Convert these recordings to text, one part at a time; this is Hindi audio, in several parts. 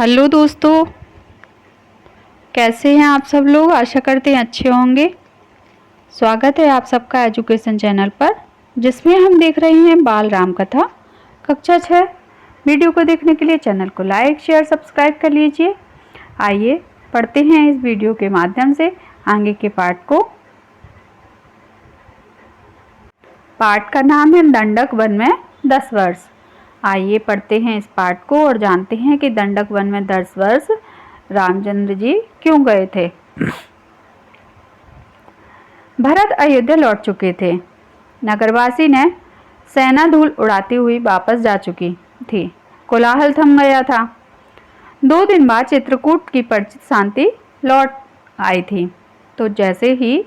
हेलो दोस्तों, कैसे हैं आप सब लोग। आशा करते हैं अच्छे होंगे। स्वागत है आप सबका एजुकेशन चैनल पर, जिसमें हम देख रहे हैं बाल राम कथा कक्षा 6। वीडियो को देखने के लिए चैनल को लाइक शेयर सब्सक्राइब कर लीजिए। आइए पढ़ते हैं इस वीडियो के माध्यम से आगे के पाठ को। पाठ का नाम है दंडक वन में 10 वर्ष। आइए पढ़ते हैं इस पाठ को और जानते हैं कि दंडक वन में 10 वर्ष रामचंद्र जी क्यों गए थे। भरत अयोध्या लौट चुके थे। नगरवासी ने सेना धूल उड़ाती हुई वापस जा चुकी थी। कोलाहल थम गया था। 2 दिन बाद चित्रकूट की परिचित शांति लौट आई थी। तो जैसे ही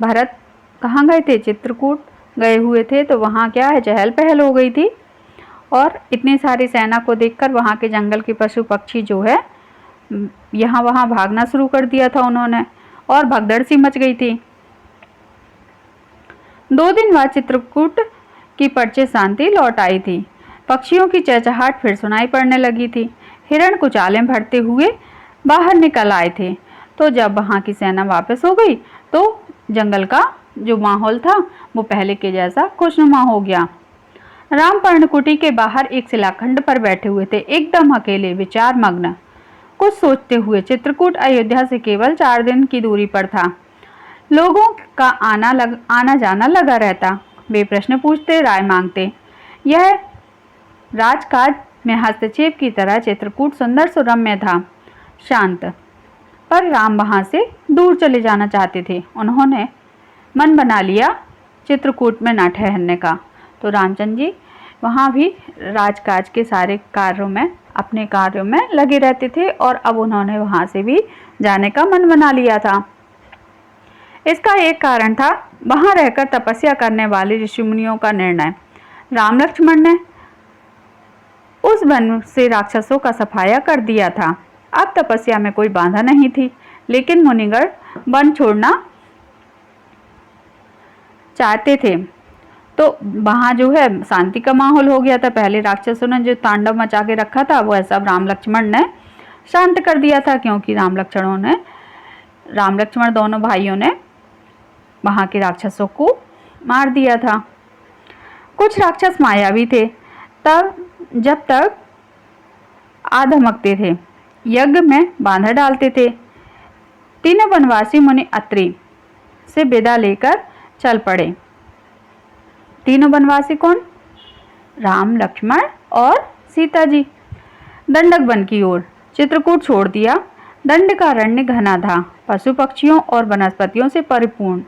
भरत कहाँ गए थे, चित्रकूट गए हुए थे, तो वहाँ क्या है, चहल पहल हो गई थी। और इतनी सारी सेना को देखकर वहाँ के जंगल के पशु पक्षी जो है यहाँ वहाँ भागना शुरू कर दिया था उन्होंने, और भगदड़ सी मच गई थी। 2 दिन बाद चित्रकूट की परिचित शांति लौट आई थी। पक्षियों की चहचहाट फिर सुनाई पड़ने लगी थी। हिरण कुचालें भरते हुए बाहर निकल आए थे। तो जब वहाँ की सेना वापस हो गई तो जंगल का जो माहौल था वो पहले के जैसा खुशनुमा हो गया। राम पर्णकुटी के बाहर एक शिलाखंड पर बैठे हुए थे, एकदम अकेले, विचार मग्न, कुछ सोचते हुए। चित्रकूट अयोध्या से केवल 4 दिन की दूरी पर था। लोगों का आना जाना लगा रहता। वे प्रश्न पूछते, राय मांगते। यह राजकाज में हस्तक्षेप की तरह चित्रकूट सुंदर सुरम्य था, शांत। पर राम वहां से दूर चले जाना चाहते थे। उन्होंने मन बना लिया चित्रकूट में न ठहरने का। तो रामचंद्र जी वहाँ भी राजकाज के सारे कार्यों में, अपने कार्यों में लगे रहते थे, और अब उन्होंने वहाँ से भी जाने का मन बना लिया था। इसका एक कारण था वहाँ रहकर तपस्या करने वाले ऋषि मुनियों का निर्णय। राम लक्ष्मण ने उस वन से राक्षसों का सफाया कर दिया था। अब तपस्या में कोई बाधा नहीं थी, लेकिन मुनिगण वन छोड़ना चाहते थे। तो वहाँ जो है शांति का माहौल हो गया था। पहले राक्षसों ने जो तांडव मचा के रखा था वो सब राम लक्ष्मण ने शांत कर दिया था, क्योंकि राम लक्ष्मण दोनों भाइयों ने वहाँ के राक्षसों को मार दिया था। कुछ राक्षस मायावी थे, जब तक आधमकते थे, यज्ञ में बाधा डालते थे। तीनों वनवासी मुनि अत्रि से विदा लेकर चल पड़े। तीनों वनवासी कौन? राम, लक्ष्मण और सीता जी। दंडक वन की ओर चित्रकूट छोड़ दिया। दंडकारण्य घना था, पशु पक्षियों और वनस्पतियों से परिपूर्ण।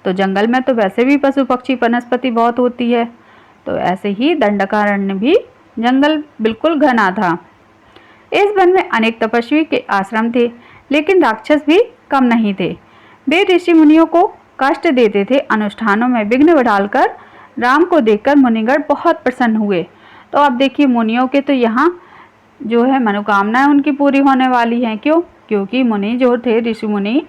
तो जंगल में तो वैसे भी पशु पक्षी वनस्पति बहुत होती है, तो ऐसे ही दंडकारण्य भी जंगल बिल्कुल घना था। इस वन में अनेक तपस्वी के आश्रम थे, लेकिन राक्षस भी कम नहीं थे। वे ऋषि मुनियों को कष्ट देते थे। अनुष्ठानों में विघ्न डालकर राम को देखकर मुनिगण बहुत प्रसन्न हुए। तो अब देखिए, मुनियों के तो यहाँ जो है मनोकामनाएं उनकी पूरी होने वाली हैं। क्यों? क्योंकि मुनि जो थे, ऋषि मुनि,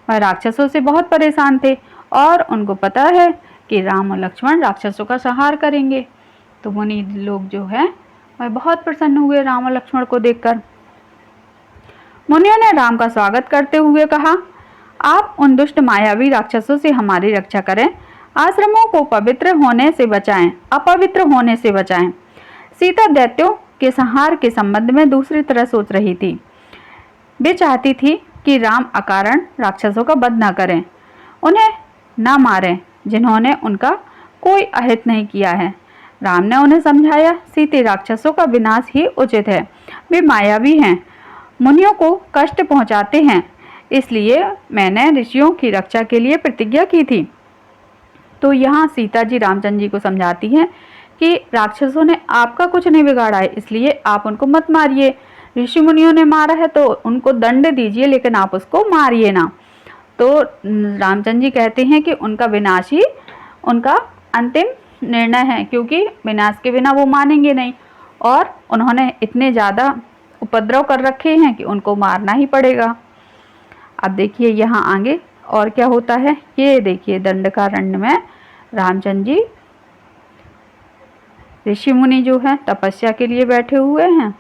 वह राक्षसों से बहुत परेशान थे, और उनको पता है कि राम और लक्ष्मण राक्षसों का संहार करेंगे। तो मुनि लोग जो है वह बहुत प्रसन्न हुए राम और लक्ष्मण को देखकर। मुनियों ने राम का स्वागत करते हुए कहा, आप उन दुष्ट मायावी राक्षसों से हमारी रक्षा करें, आश्रमों को पवित्र होने से बचाएं, अपवित्र होने से बचाएं। सीता दैत्यों के संहार के संबंध में दूसरी तरह सोच रही थी। वे चाहती थी कि राम अकारण राक्षसों का वध न करें, उन्हें न मारें जिन्होंने उनका कोई अहित नहीं किया है। राम ने उन्हें समझाया, सीते राक्षसों का विनाश ही उचित है। वे मायावी हैं, मुनियों को कष्ट पहुंचाते हैं, इसलिए मैंने ऋषियों की रक्षा के लिए प्रतिज्ञा की थी। तो यहाँ सीता जी रामचंद्र जी को समझाती हैं कि राक्षसों ने आपका कुछ नहीं बिगाड़ा है, इसलिए आप उनको मत मारिए। ऋषि मुनियों ने मारा है तो उनको दंड दीजिए, लेकिन आप उसको मारिए ना। तो रामचंद्र जी कहते हैं कि उनका विनाश ही उनका अंतिम निर्णय है, क्योंकि विनाश के बिना वो मानेंगे नहीं, और उन्होंने इतने ज़्यादा उपद्रव कर रखे हैं कि उनको मारना ही पड़ेगा। अब देखिए यहाँ आगे और क्या होता है। ये देखिए, दंडकारण्य में रामचंद्र जी ऋषि मुनि जो है तपस्या के लिए बैठे हुए हैं,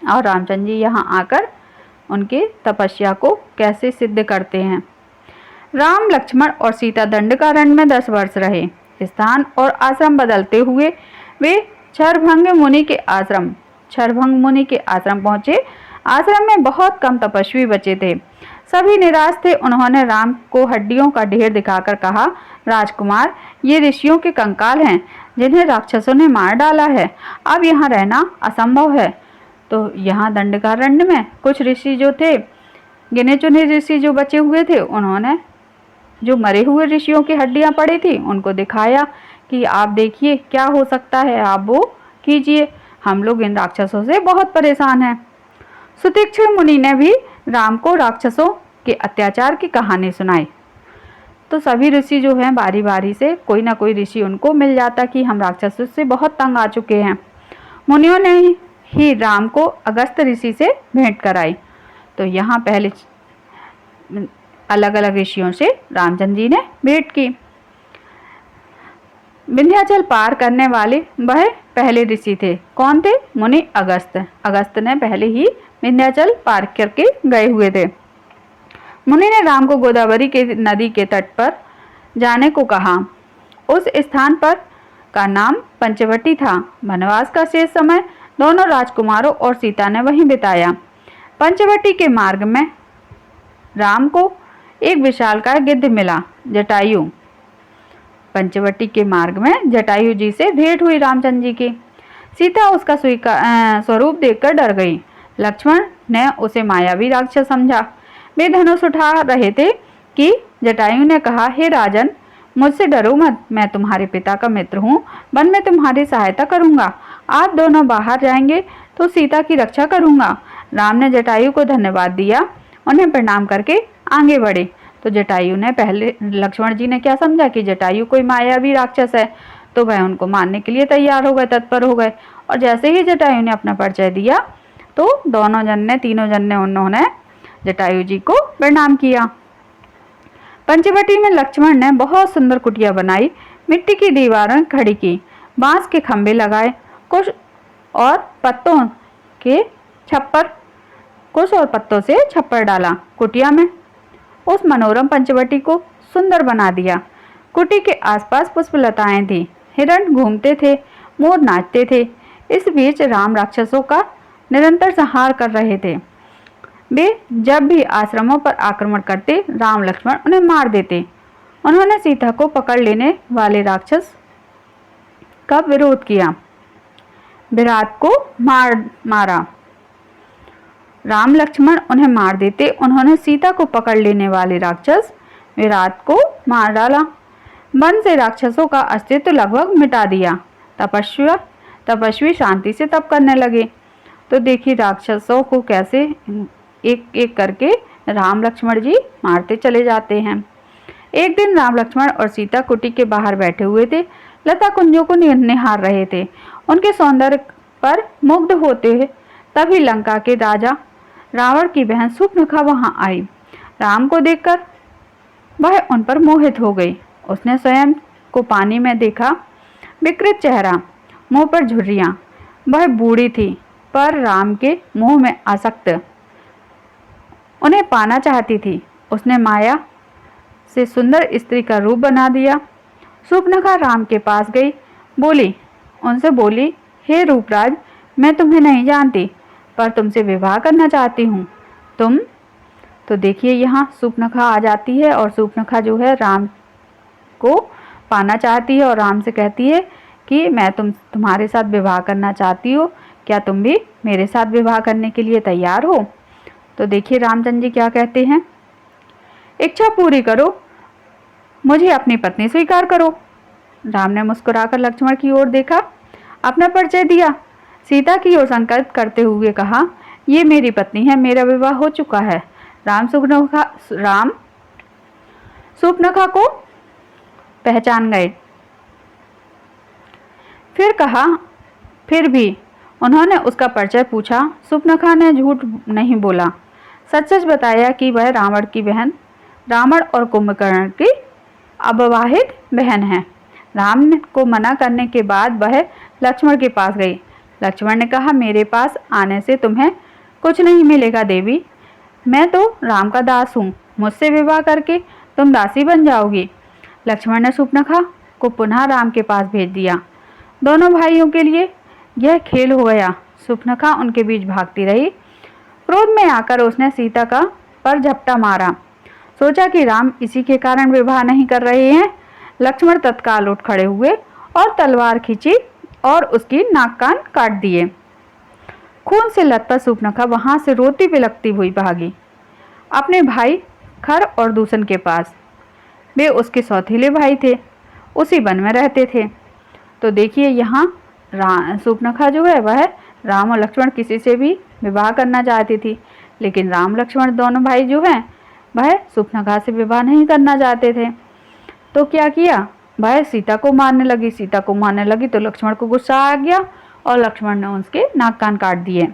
और रामचंद्र जी यहाँ आकर उनके तपस्या को कैसे सिद्ध करते हैं। राम, लक्ष्मण और सीता दंडकारण्य में 10 वर्ष रहे। स्थान और आश्रम बदलते हुए वे क्षरभंग मुनि के आश्रम पहुंचे। आश्रम में बहुत कम तपस्वी बचे थे। सभी निराश थे। उन्होंने राम को हड्डियों का ढेर दिखाकर कहा, राजकुमार, ये ऋषियों के कंकाल हैं जिन्हें राक्षसों ने मार डाला है। अब यहाँ रहना असंभव है। तो यहाँ दंडकारण्य में कुछ ऋषि जो थे, गिने चुने ऋषि जो बचे हुए थे, उन्होंने जो मरे हुए ऋषियों की हड्डियां पड़ी थी उनको दिखाया कि आप देखिए क्या हो सकता है, आप वो कीजिए, हम लोग इन राक्षसों से बहुत परेशान हैं। सुतीक्ष्ण मुनि ने भी राम को राक्षसों के अत्याचार की कहानी सुनाई। तो सभी ऋषि जो हैं बारी बारी से कोई ना कोई ऋषि उनको मिल जाता कि हम राक्षसों से बहुत तंग आ चुके हैं। मुनियों ने ही राम को अगस्त ऋषि से भेंट कराई। तो यहाँ पहले अलग अलग ऋषियों से रामचंद्र जी ने भेंट की। विंध्याचल पार करने वाले वह पहले ऋषि थे। कौन थे? मुनि अगस्त। अगस्त ने पहले ही विंध्याचल पार करके गए हुए थे। मुनि ने राम को गोदावरी के नदी के तट पर जाने को कहा। उस स्थान पर का नाम पंचवटी था। वनवास का शेष समय दोनों राजकुमारों और सीता ने वहीं बिताया। पंचवटी के मार्ग में राम को एक विशालकाय गिद्ध मिला, जटायु। पंचवटी के मार्ग में जटायु जी से भेंट हुई रामचंद्र जी की। सीता उसका स्वरूप देखकर डर गई। लक्ष्मण ने उसे मायावी राक्षस समझा। वे धनुष उठा रहे थे कि जटायु ने कहा, हे राजन, मुझसे डरो मत, मैं तुम्हारे पिता का मित्र हूँ, वन में तुम्हारी सहायता करूँगा। आप दोनों बाहर जाएंगे तो सीता की रक्षा करूँगा। राम ने जटायु को धन्यवाद दिया, उन्हें प्रणाम करके आगे बढ़े। तो जटायु ने पहले, लक्ष्मण जी ने क्या समझा कि जटायु कोई मायावी राक्षस है, तो वह उनको मारने के लिए तैयार हो गए, तत्पर हो गए। और जैसे ही जटायु ने अपना परिचय दिया तो तीनों जन ने उन्होंने जटायु जी को प्रणाम किया। पंचवटी में लक्ष्मण ने बहुत सुंदर कुटिया बनाई, मिट्टी की दीवारें खड़ी की, बांस के खंभे लगाए, कुछ और पत्तों से छप्पर डाला। कुटिया में उस मनोरम पंचवटी को सुंदर बना दिया। कुटी के आसपास पुष्पलताएं थी, हिरण घूमते थे, मोर नाचते थे। इस बीच राम राक्षसों का निरंतर संहार कर रहे थे। वे जब भी आश्रमों पर आक्रमण करते, राम लक्ष्मण उन्हें मार देते। उन्होंने सीता को पकड़ लेने वाले राक्षस का विरोध किया, विराट को मारा। राम लक्ष्मण उन्हें मार देते। उन्होंने सीता को पकड़ लेने वाले राक्षस विराट को मार डाला। वन से राक्षसों का अस्तित्व लगभग मिटा दिया। तपस्वी शांति से तप करने लगे। तो देखिए राक्षसों को कैसे एक एक करके राम लक्ष्मण जी मारते चले जाते हैं। एक दिन राम लक्ष्मण और सीता कुटी के बाहर बैठे हुए थे, लता कुंजों को निहार रहे थे, उनके सौंदर्य पर मुग्ध होते हुए। तभी लंका के राजा रावण की बहन शूर्पणखा वहां आई। राम को देखकर वह उन पर मोहित हो गई। उसने स्वयं को पानी में देखा, विकृत चेहरा, मुंह पर झुर्रियां। वह बूढ़ी थी पर राम के मोह में आसक्त, उन्हें पाना चाहती थी। उसने माया से सुंदर स्त्री का रूप बना दिया। शूर्पणखा राम के पास गई, उनसे बोली, हे रूपराज, मैं तुम्हें नहीं जानती पर तुमसे विवाह करना चाहती हूँ। तुम तो देखिए यहाँ शूर्पणखा आ जाती है और शूर्पणखा जो है राम को पाना चाहती है और राम से कहती है कि मैं तुम्हारे साथ विवाह करना चाहती हूँ, क्या तुम भी मेरे साथ विवाह करने के लिए तैयार हो? तो देखिए रामचंद्र जी क्या कहते हैं, इच्छा पूरी करो, मुझे अपनी पत्नी स्वीकार करो। राम ने मुस्कुराकर लक्ष्मण की ओर देखा, अपना परिचय दिया, सीता की ओर संकेत करते हुए कहा, ये मेरी पत्नी है, मेरा विवाह हो चुका है। राम शूर्पणखा को पहचान गए। फिर भी उन्होंने उसका परिचय पूछा। शूर्पणखा ने झूठ नहीं बोला, सच सच बताया कि वह रावण की बहन, रावण और कुंभकर्ण की अविवाहित बहन है। राम को मना करने के बाद वह लक्ष्मण के पास गई। लक्ष्मण ने कहा, मेरे पास आने से तुम्हें कुछ नहीं मिलेगा देवी, मैं तो राम का दास हूँ, मुझसे विवाह करके तुम दासी बन जाओगी। लक्ष्मण ने शूर्पणखा को पुनः राम के पास भेज दिया। दोनों भाइयों के लिए यह खेल हो गया। शूर्पणखा उनके बीच भागती रही। क्रोध में आकर उसने सीता का पर झपटा मारा। सोचा कि राम इसी के कारण विवाह नहीं कर रहे हैं। लक्ष्मण तत्काल उठ खड़े हुए और तलवार खींची और उसकी नाक कान काट दिए। खून से लथपथ शूर्पणखा वहां से रोती बिलखती हुई भागी अपने भाई खरदूषण के पास। वे उसके सौतेले भाई थे, उसी वन में रहते थे। तो देखिए यहाँ शूर्पणखा जो है वह राम और लक्ष्मण किसी से भी विवाह करना चाहती थी, लेकिन राम लक्ष्मण दोनों भाई जो हैं वह शूर्पणखा से विवाह नहीं करना चाहते थे। तो क्या किया, वह सीता को मारने लगी। सीता को मारने लगी तो लक्ष्मण को गुस्सा आ गया और लक्ष्मण ने उसके नाक कान काट दिए।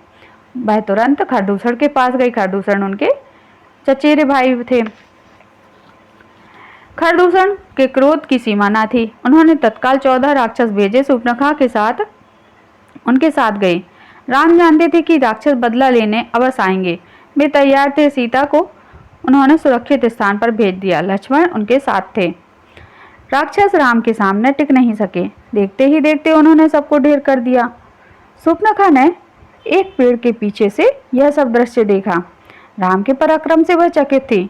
वह तुरंत खरदूषण के पास गई। खरदूषण उनके चचेरे भाई थे। खरदूषण के क्रोध की सीमा न थी। उन्होंने तत्काल 14 राक्षस भेजे। शूर्पणखा के साथ उनके साथ गए। राम जानते थे कि राक्षस बदला लेने अवश्य आएंगे। वे तैयार थे। सीता को उन्होंने सुरक्षित स्थान पर भेज दिया। लक्ष्मण उनके साथ थे। राक्षस राम के सामने टिक नहीं सके। देखते ही देखते उन्होंने सबको ढेर कर दिया। शूर्पणखा ने एक पेड़ के पीछे से यह सब दृश्य देखा। राम के पराक्रम से वह चकित थी।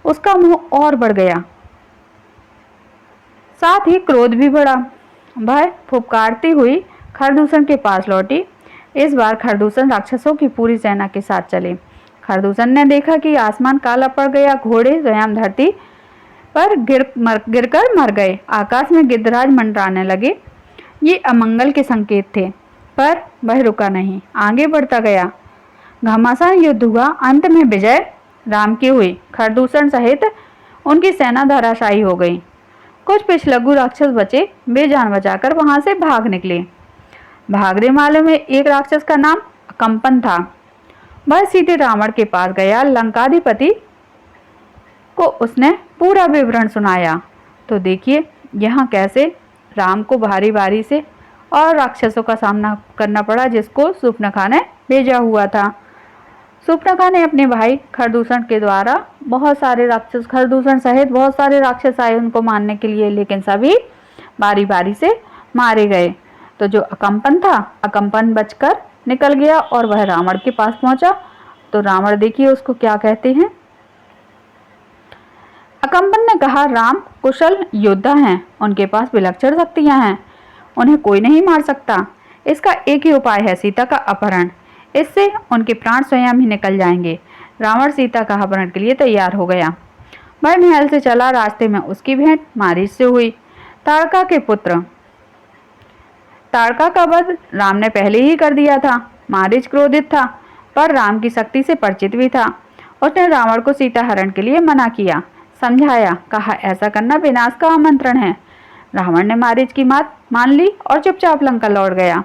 उसका मुंह और बढ़ गया, साथ ही क्रोध भी बढ़ा। वह फुफकारती हुई खरदूषण के पास लौटी। इस बार खरदूषण राक्षसों की पूरी सेना के साथ चले। खरदूषण ने देखा कि आसमान काला पड़ गया। घोड़े स्वयं धरती पर गिरकर मर गए। आकाश में गिद्धराज मंडराने लगे। ये अमंगल के संकेत थे, पर वह रुका नहीं, आगे बढ़ता गया। घमासान युद्ध हुआ। अंत में विजय राम की हुई। खरदूषण सहित उनकी सेना धराशायी हो गई। कुछ पिछलग्गू राक्षस बचे। वे जान बचाकर वहां से भाग निकले। भागने वालों में एक राक्षस का नाम अकंपन था। वह सीधे रावण के पास गया। लंकाधिपति को उसने पूरा विवरण सुनाया। तो देखिए यहाँ कैसे राम को भारी भारी से और राक्षसों का सामना करना पड़ा, जिसको शूर्पणखा ने भेजा हुआ था। शूर्पणखा ने अपने भाई खरदूषण के द्वारा बहुत सारे राक्षस, खरदूषण सहित बहुत सारे राक्षस आए उनको मारने के लिए, लेकिन सभी बारी बारी से मारे गए। तो जो अकंपन था, अकंपन बचकर निकल गया और वह रावण के पास पहुंचा। तो रावण देखिए उसको क्या कहते हैं। अकंपन ने कहा, राम कुशल योद्धा हैं, उनके पास विलक्षण शक्तियां हैं, उन्हें कोई नहीं मार सकता। इसका एक ही उपाय है, सीता का अपहरण। इससे उनके प्राण स्वयं ही निकल जाएंगे। रावण सीता का अपहरण के लिए तैयार हो गया। वह महल से चला। रास्ते में उसकी भेंट मारीच से हुई। ताड़का के पुत्र ताड़का का वध राम ने पहले ही कर दिया था। मारीच क्रोधित था, पर राम की शक्ति से परिचित भी था। उसने रावण को सीता हरण के लिए मना किया, समझाया, कहा ऐसा करना विनाश का आमंत्रण है। रावण ने मारीच की बात मान ली और चुपचाप लंका लौट गया।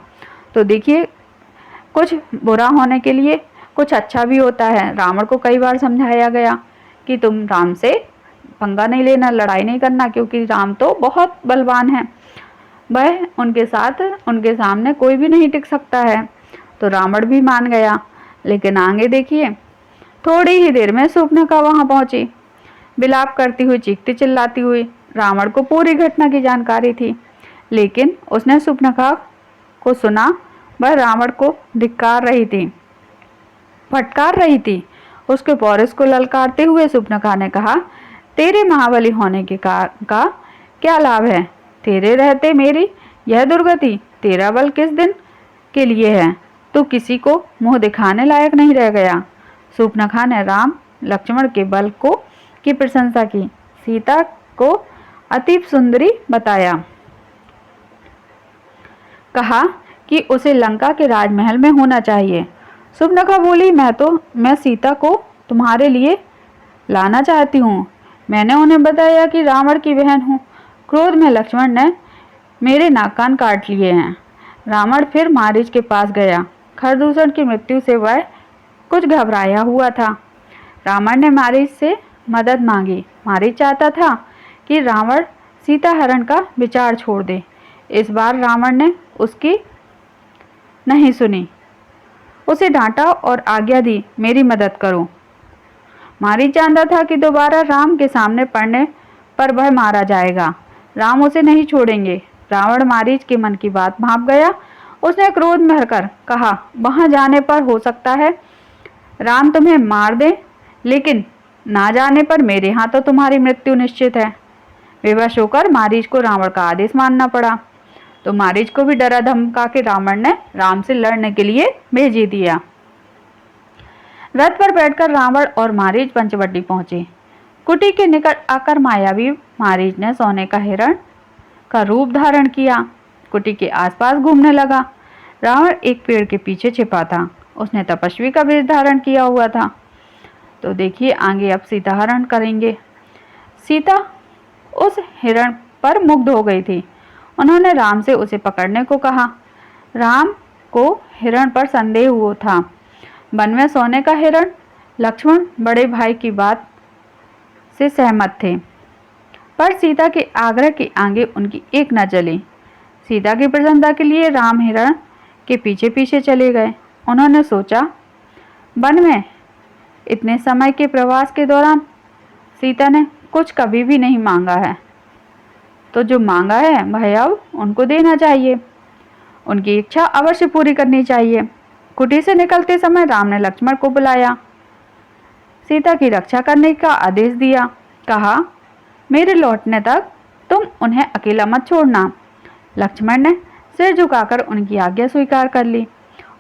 तो देखिए कुछ बुरा होने के लिए कुछ अच्छा भी होता है। रावण को कई बार समझाया गया कि तुम राम से पंगा नहीं लेना, लड़ाई नहीं करना, क्योंकि राम तो बहुत बलवान है, वह उनके साथ उनके सामने कोई भी नहीं टिक सकता है। तो रावण भी मान गया। लेकिन आगे देखिए थोड़ी ही देर में शूर्पणखा वहां पहुंची, विलाप करती हुई, चीखती चिल्लाती हुई। रावण को पूरी घटना की जानकारी थी, लेकिन उसने शूर्पणखा को सुना। वह रावण को धिक्कार रही थी, फटकार रही थी। उसके पौरुष को ललकारते हुए शूर्पणखा ने कहा, तेरे महाबली होने के का क्या लाभ है? तेरे रहते मेरी यह दुर्गति। तेरा बल किस दिन के लिए है? तू किसी को मुंह दिखाने लायक नहीं रह गया। शूर्पणखा ने राम लक्ष्मण के बल को की प्रशंसा की। सीता को अति सुंदरी बताया। कहा कि उसे लंका के राजमहल में होना चाहिए। शूर्पणखा बोली, मैं सीता को तुम्हारे लिए लाना चाहती हूँ। मैंने उन्हें बताया कि रावण की बहन हूँ। क्रोध में लक्ष्मण ने मेरे नाक कान काट लिए हैं। रावण फिर मारीच के पास गया। खरदूषण की मृत्यु से वह कुछ घबराया हुआ था। रावण ने मारीच से मदद मांगी। मारीच चाहता था कि रावण सीता हरण का विचार छोड़ दे। इस बार रावण ने उसकी नहीं सुनी। उसे डांटा और आज्ञा दी, मेरी मदद करो। मारीच जानता था कि दोबारा राम के सामने पड़ने पर वह मारा जाएगा। राम उसे नहीं छोड़ेंगे। रावण मारीच के मन की बात भांप गया। उसने क्रोध में भरकर कहा, वहां जाने पर हो सकता है राम तुम्हें मार दे, लेकिन ना जाने पर मेरे हाथों तुम्हारी मृत्यु निश्चित है। विवश होकर मारीच को रावण का आदेश मानना पड़ा। तो मारीच को भी डरा धमका के रावण ने राम से लड़ने के लिए भेज दिया। रथ पर बैठकर रावण और मारीच पंचवटी पहुंचे। कुटी के निकट आकर मायावी मारीच ने सोने का हिरण का रूप धारण किया। कुटी के आसपास घूमने लगा। रावण एक पेड़ के पीछे छिपा था। उसने तपस्वी का वेश धारण किया हुआ था। तो देखिए आगे अब सीता हरण करेंगे। सीता उस हिरण पर मुग्ध हो गई थी। उन्होंने राम से उसे पकड़ने को कहा। राम को हिरण पर संदेह हुआ था। वन में सोने का हिरण। लक्ष्मण बड़े भाई की बात से सहमत थे, पर सीता के आग्रह के आगे उनकी एक न चली। सीता की प्रसन्नता के लिए राम हिरण के पीछे पीछे चले गए। उन्होंने सोचा, वन में इतने समय के प्रवास के दौरान सीता ने कुछ कभी भी नहीं मांगा है, तो जो मांगा है वह अब उनको देना चाहिए। उनकी इच्छा अवश्य पूरी करनी चाहिए। कुटी से निकलते समय राम ने लक्ष्मण को बुलाया, सीता की रक्षा करने का आदेश दिया। कहा, मेरे लौटने तक तुम उन्हें अकेला मत छोड़ना। लक्ष्मण ने सिर झुकाकर उनकी आज्ञा स्वीकार कर ली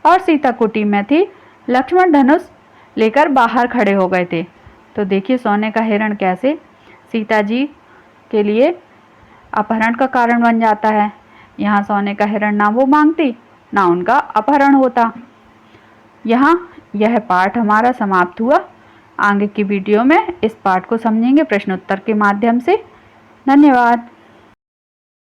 और सीता कुटी में थी। लक्ष्मण धनुष लेकर बाहर खड़े हो गए थे। तो देखिए सोने का हिरण कैसे सीता जी के लिए अपहरण का कारण बन जाता है। यहाँ सोने का हिरण ना वो मांगती, ना उनका अपहरण होता। यहाँ यह पाठ हमारा समाप्त हुआ। आगे की वीडियो में इस पाठ को समझेंगे प्रश्नोत्तर के माध्यम से। धन्यवाद।